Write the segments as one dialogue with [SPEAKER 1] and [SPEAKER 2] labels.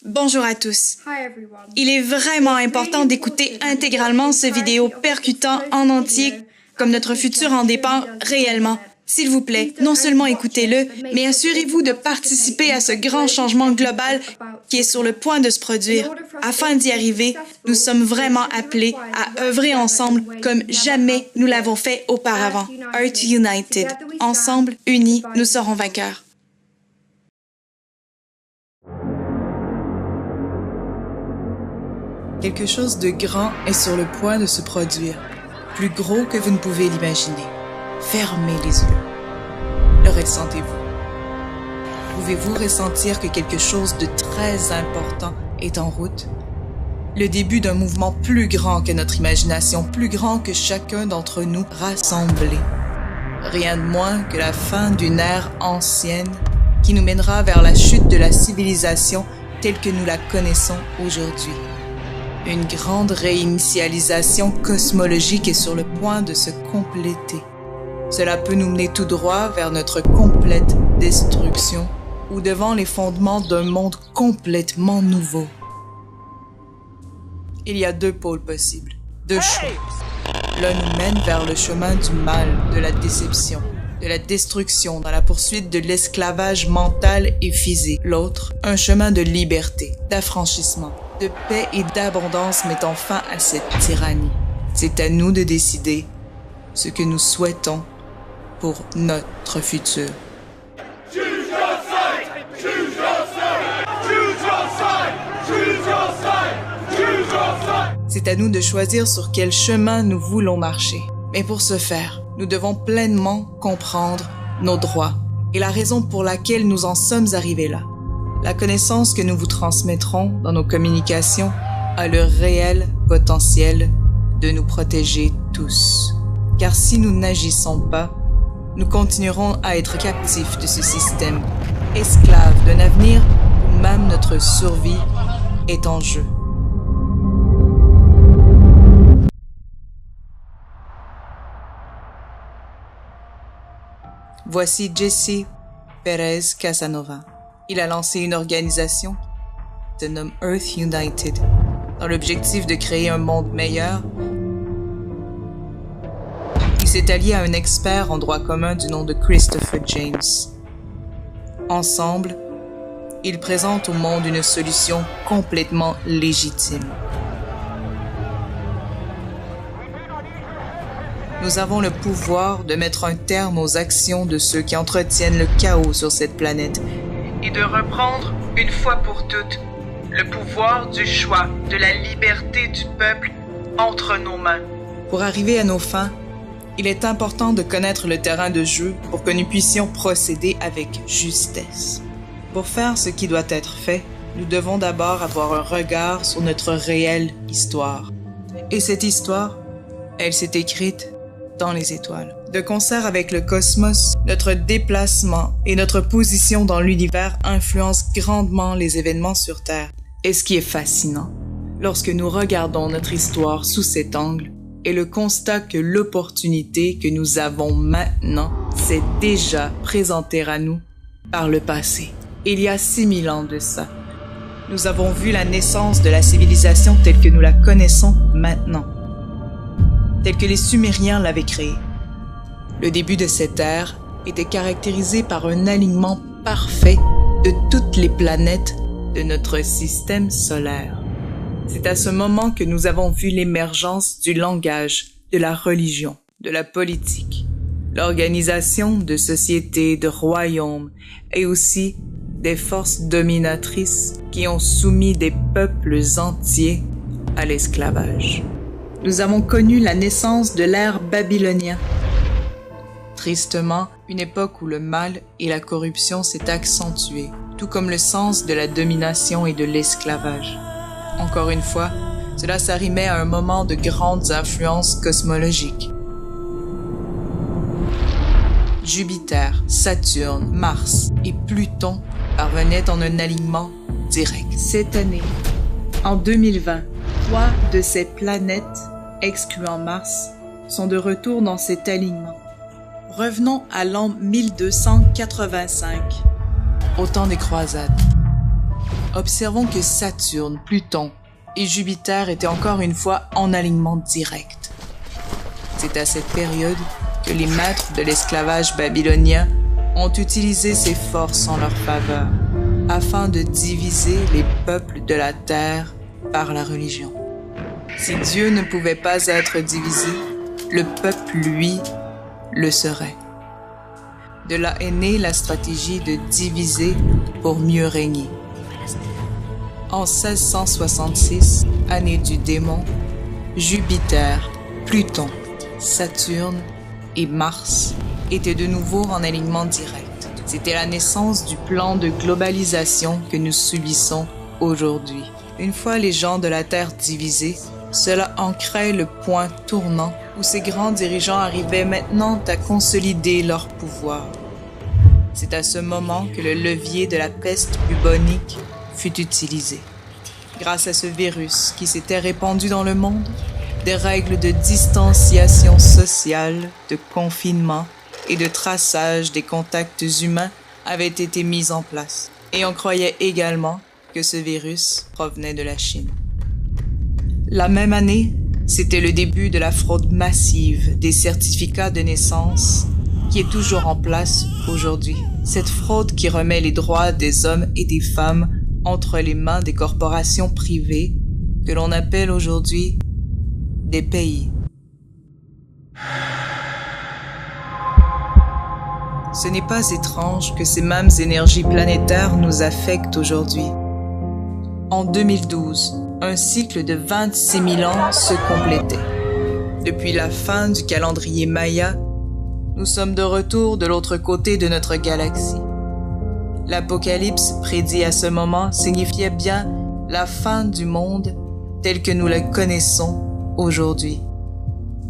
[SPEAKER 1] Bonjour à tous. Il est vraiment important d'écouter intégralement ce vidéo percutant en entier, comme notre futur en dépend réellement. S'il vous plaît, non seulement écoutez-le, mais assurez-vous de participer à ce grand changement global qui est sur le point de se produire. Afin d'y arriver, nous sommes vraiment appelés à œuvrer ensemble comme jamais nous l'avons fait auparavant. Earth United. Ensemble, unis, nous serons vainqueurs.
[SPEAKER 2] Quelque chose de grand est sur le point de se produire, plus gros que vous ne pouvez l'imaginer. Fermez les yeux. Le ressentez-vous? Pouvez-vous ressentir que quelque chose de très important est en route? Le début d'un mouvement plus grand que notre imagination, plus grand que chacun d'entre nous rassemblés. Rien de moins que la fin d'une ère ancienne qui nous mènera vers la chute de la civilisation telle que nous la connaissons aujourd'hui. Une grande réinitialisation cosmologique est sur le point de se compléter. Cela peut nous mener tout droit vers notre complète destruction ou devant les fondements d'un monde complètement nouveau. Il y a deux pôles possibles, deux choix. L'un nous mène vers le chemin du mal, de la déception, de la destruction dans la poursuite de l'esclavage mental et physique. L'autre, un chemin de liberté, d'affranchissement, de paix et d'abondance mettant fin à cette tyrannie. C'est à nous de décider ce que nous souhaitons pour notre futur.
[SPEAKER 3] Choose your side! Choose your side! Choose your side! Choose your side! Choose your side!
[SPEAKER 2] C'est à nous de choisir sur quel chemin nous voulons marcher. Mais pour ce faire, nous devons pleinement comprendre nos droits et la raison pour laquelle nous en sommes arrivés là. La connaissance que nous vous transmettrons dans nos communications a le réel potentiel de nous protéger tous. Car si nous n'agissons pas, nous continuerons à être captifs de ce système, esclaves d'un avenir où même notre survie est en jeu. Voici Jesse Perez Casanova. Il a lancé une organisation, se nomme Earth United, dans l'objectif de créer un monde meilleur. Il s'est allié à un expert en droit commun du nom de Christopher James. Ensemble, ils présentent au monde une solution complètement légitime. Nous avons le pouvoir de mettre un terme aux actions de ceux qui entretiennent le chaos sur cette planète et de reprendre, une fois pour toutes, le pouvoir du choix, de la liberté du peuple entre nos mains. Pour arriver à nos fins, il est important de connaître le terrain de jeu pour que nous puissions procéder avec justesse. Pour faire ce qui doit être fait, nous devons d'abord avoir un regard sur notre réelle histoire. Et cette histoire, elle s'est écrite dans les étoiles. De concert avec le cosmos, notre déplacement et notre position dans l'univers influencent grandement les événements sur Terre. Et ce qui est fascinant, lorsque nous regardons notre histoire sous cet angle, est le constat que l'opportunité que nous avons maintenant s'est déjà présentée à nous par le passé. Il y a 6000 ans de ça, nous avons vu la naissance de la civilisation telle que nous la connaissons maintenant, telle que les Sumériens l'avaient créée. Le début de cette ère était caractérisé par un alignement parfait de toutes les planètes de notre système solaire. C'est à ce moment que nous avons vu l'émergence du langage, de la religion, de la politique, l'organisation de sociétés, de royaumes et aussi des forces dominatrices qui ont soumis des peuples entiers à l'esclavage. Nous avons connu la naissance de l'ère babylonien. Tristement, une époque où le mal et la corruption s'est accentué, tout comme le sens de la domination et de l'esclavage. Encore une fois, cela s'arrimait à un moment de grandes influences cosmologiques. Jupiter, Saturne, Mars et Pluton parvenaient en un alignement direct. Cette année, en 2020, 3 de ces planètes, excluant Mars, sont de retour dans cet alignement. Revenons à l'an 1285, au temps des croisades. observons que Saturne, Pluton et Jupiter étaient encore une fois en alignement direct. C'est à cette période que les maîtres de l'esclavage babylonien ont utilisé ces forces en leur faveur, afin de diviser les peuples de la terre par la religion. Si Dieu ne pouvait pas être divisé, le peuple, lui, le serait. De là est née la stratégie de diviser pour mieux régner. En 1666, année du démon, Jupiter, Pluton, Saturne et Mars étaient de nouveau en alignement direct. C'était la naissance du plan de globalisation que nous subissons aujourd'hui. Une fois les gens de la Terre divisés, cela ancrait le point tournant où ces grands dirigeants arrivaient maintenant à consolider leur pouvoir. C'est à ce moment que le levier de la peste bubonique fut utilisé. Grâce à ce virus qui s'était répandu dans le monde, des règles de distanciation sociale, de confinement et de traçage des contacts humains avaient été mises en place. Et on croyait également que ce virus provenait de la Chine. La même année, c'était le début de la fraude massive des certificats de naissance qui est toujours en place aujourd'hui. Cette fraude qui remet les droits des hommes et des femmes entre les mains des corporations privées que l'on appelle aujourd'hui des pays. Ce n'est pas étrange que ces mêmes énergies planétaires nous affectent aujourd'hui. En 2012, un cycle de 26 000 ans se complétait. Depuis la fin du calendrier Maya, nous sommes de retour de l'autre côté de notre galaxie. L'Apocalypse prédit à ce moment signifiait bien la fin du monde tel que nous le connaissons aujourd'hui.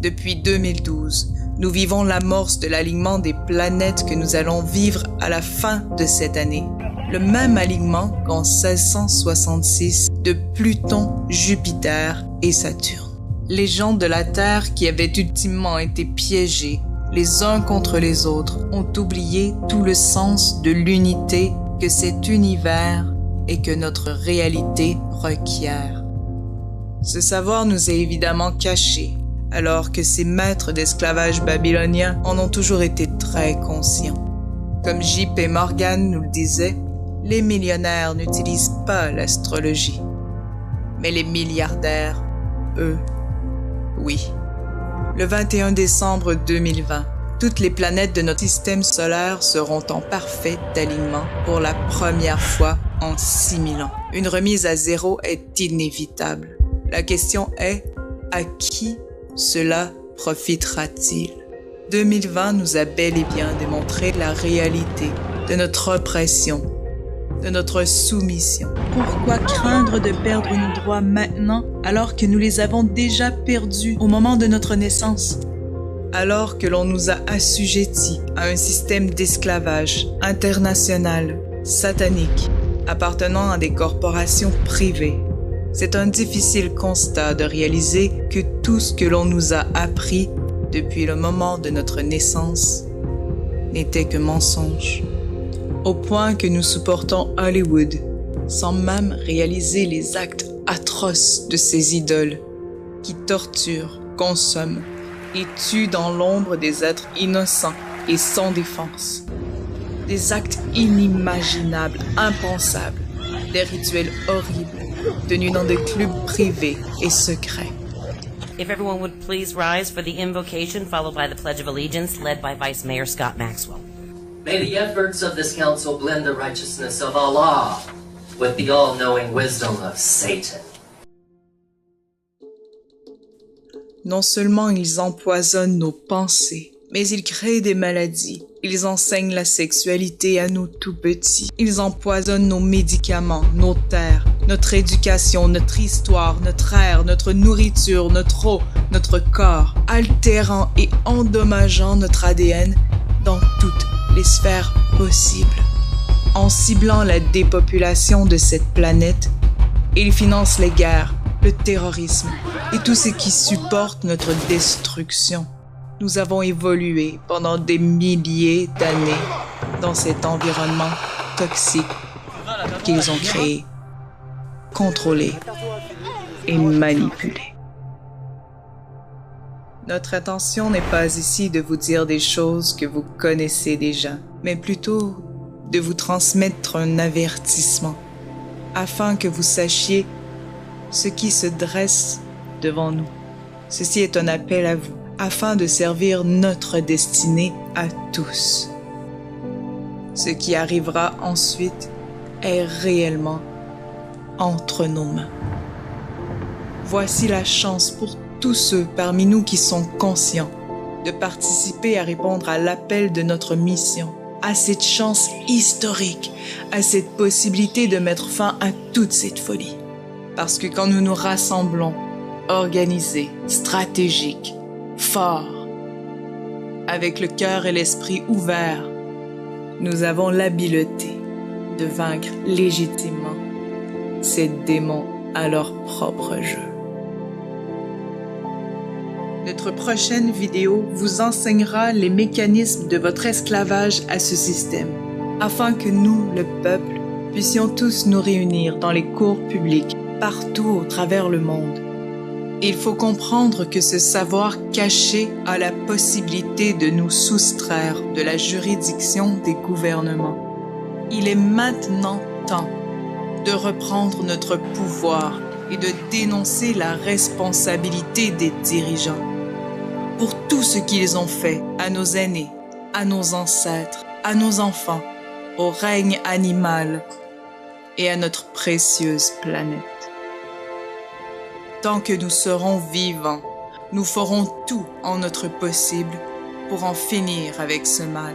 [SPEAKER 2] Depuis 2012, nous vivons l'amorce de l'alignement des planètes que nous allons vivre à la fin de cette année. Le même alignement qu'en 1666 de Pluton, Jupiter et Saturne. Les gens de la Terre qui avaient ultimement été piégés les uns contre les autres ont oublié tout le sens de l'unité que cet univers et que notre réalité requiert. Ce savoir nous est évidemment caché, alors que ces maîtres d'esclavage babyloniens en ont toujours été très conscients. Comme J.P. Morgan nous le disait, les millionnaires n'utilisent pas l'astrologie. Mais les milliardaires, eux, oui. Le 21 décembre 2020, toutes les planètes de notre système solaire seront en parfait alignement pour la première fois en 6000 ans. Une remise à zéro est inévitable. La question est, à qui cela profitera-t-il? 2020 nous a bel et bien démontré la réalité de notre oppression, de notre soumission. Pourquoi craindre de perdre nos droits maintenant alors que nous les avons déjà perdus au moment de notre naissance? Alors que l'on nous a assujettis à un système d'esclavage international, satanique, appartenant à des corporations privées. C'est un difficile constat de réaliser que tout ce que l'on nous a appris depuis le moment de notre naissance n'était que mensonge. Au point que nous supportons Hollywood sans même réaliser les actes atroces de ces idoles qui torturent, consomment et tuent dans l'ombre des êtres innocents et sans défense. Des actes inimaginables, impensables, des rituels horribles tenus dans des clubs privés et secrets.
[SPEAKER 4] If everyone would please rise for the invocation followed by the Pledge of Allegiance led by Vice Mayor Scott Maxwell.
[SPEAKER 5] May the efforts of this council blend the righteousness of Allah with the all-knowing wisdom of Satan.
[SPEAKER 2] Non seulement ils empoisonnent nos pensées, mais ils créent des maladies. Ils enseignent la sexualité à nos tout petits. Ils empoisonnent nos médicaments, nos terres, notre éducation, notre histoire, notre air, notre nourriture, notre eau, notre corps, altérant et endommageant notre ADN dans toutes les sphères possibles. En ciblant la dépopulation de cette planète, ils financent les guerres, le terrorisme et tout ce qui supporte notre destruction. Nous avons évolué pendant des milliers d'années dans cet environnement toxique qu'ils ont créé. contrôler et manipuler. Notre intention n'est pas ici de vous dire des choses que vous connaissez déjà, mais plutôt de vous transmettre un avertissement, afin que vous sachiez ce qui se dresse devant nous. Ceci est un appel à vous, afin de servir notre destinée à tous. Ce qui arrivera ensuite est réellement entre nos mains. Voici la chance pour tous ceux parmi nous qui sont conscients de participer à répondre à l'appel de notre mission, à cette chance historique, à cette possibilité de mettre fin à toute cette folie. Parce que quand nous nous rassemblons, organisés, stratégiques, forts, avec le cœur et l'esprit ouverts, nous avons l'habileté de vaincre légitimement ces démons à leur propre jeu. Notre prochaine vidéo vous enseignera les mécanismes de votre esclavage à ce système, afin que nous, le peuple, puissions tous nous réunir dans les cours publics partout au travers le monde. Il faut comprendre que ce savoir caché a la possibilité de nous soustraire de la juridiction des gouvernements. Il est maintenant temps de reprendre notre pouvoir et de dénoncer la responsabilité des dirigeants pour tout ce qu'ils ont fait à nos aînés, à nos ancêtres, à nos enfants, au règne animal et à notre précieuse planète. Tant que nous serons vivants, nous ferons tout en notre possible pour en finir avec ce mal.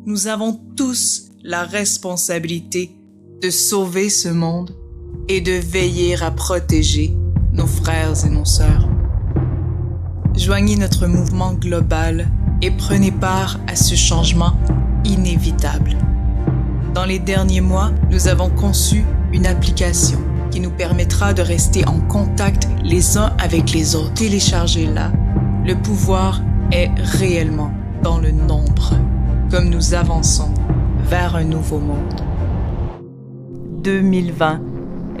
[SPEAKER 2] Nous avons tous la responsabilité de sauver ce monde et de veiller à protéger nos frères et nos sœurs. Joignez notre mouvement global et prenez part à ce changement inévitable. Dans les derniers mois, nous avons conçu une application qui nous permettra de rester en contact les uns avec les autres. Téléchargez-la. Le pouvoir est réellement dans le nombre, comme nous avançons vers un nouveau monde. 2020,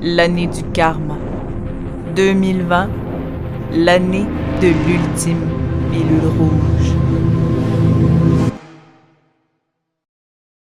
[SPEAKER 2] l'année du karma. 2020, l'année de l'ultime pilule rouge.